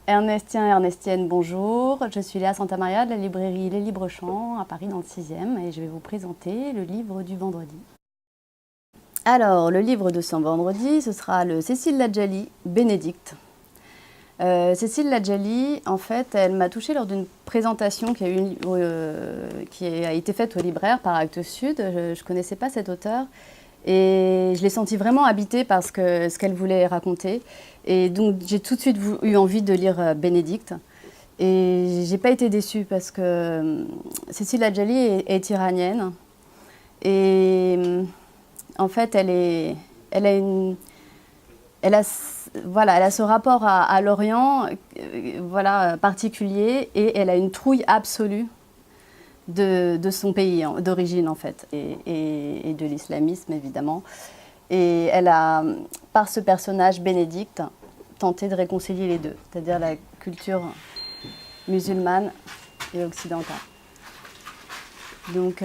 Ernestien et Ernestienne, bonjour. Je suis Léa Santamaria de la librairie Les Libres Champs à Paris dans le 6e et je vais vous présenter le livre du vendredi. Alors, le livre de ce vendredi, ce sera le Cécile Ladjali, Bénédicte. Cécile Ladjali, en fait, elle m'a touchée lors d'une présentation qui a été faite au libraire par Actes Sud. Je ne connaissais pas cet auteur et je l'ai sentie vraiment habitée par ce qu'elle voulait raconter. Et donc, j'ai tout de suite eu envie de lire Bénédicte. Et je n'ai pas été déçue parce que Cécile Ladjali est iranienne. Et en fait, elle a ce rapport à l'Orient particulier et elle a une trouille absolue de son pays d'origine en fait et de l'islamisme évidemment. Et elle a, par ce personnage Bénédicte, tenté de réconcilier les deux, c'est-à-dire la culture musulmane et occidentale. Donc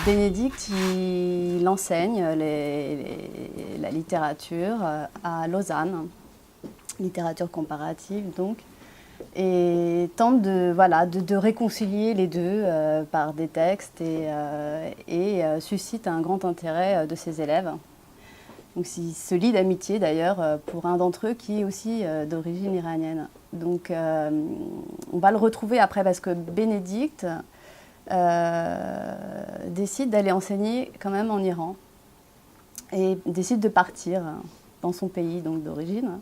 Bénédicte, il enseigne la littérature à Lausanne, littérature comparative donc, et tente de réconcilier les deux par des textes et suscite un grand intérêt de ses élèves. Donc il se lie d'amitié d'ailleurs pour un d'entre eux qui est aussi d'origine iranienne. Donc on va le retrouver après parce que Bénédicte décide d'aller enseigner quand même en Iran et décide de partir dans son pays donc d'origine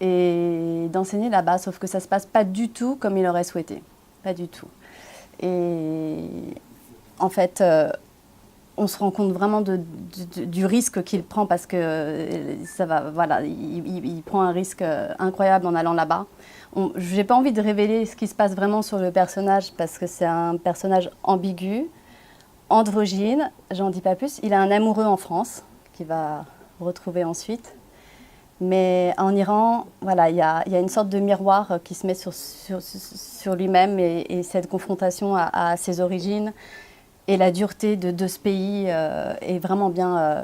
et d'enseigner là-bas, sauf que ça ne se passe pas du tout comme il aurait souhaité, pas du tout. Et en fait, on se rend compte vraiment du risque qu'il prend parce que il prend un risque incroyable en allant là-bas. Je n'ai pas envie de révéler ce qui se passe vraiment sur le personnage parce que c'est un personnage ambigu, androgyne, j'en dis pas plus. Il a un amoureux en France qu'il va retrouver ensuite. Mais en Iran, il y a une sorte de miroir qui se met sur lui-même et cette confrontation à ses origines et la dureté de ce pays est vraiment bien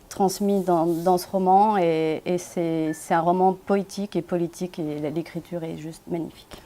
transmis dans ce roman et c'est un roman poétique et politique et l'écriture est juste magnifique.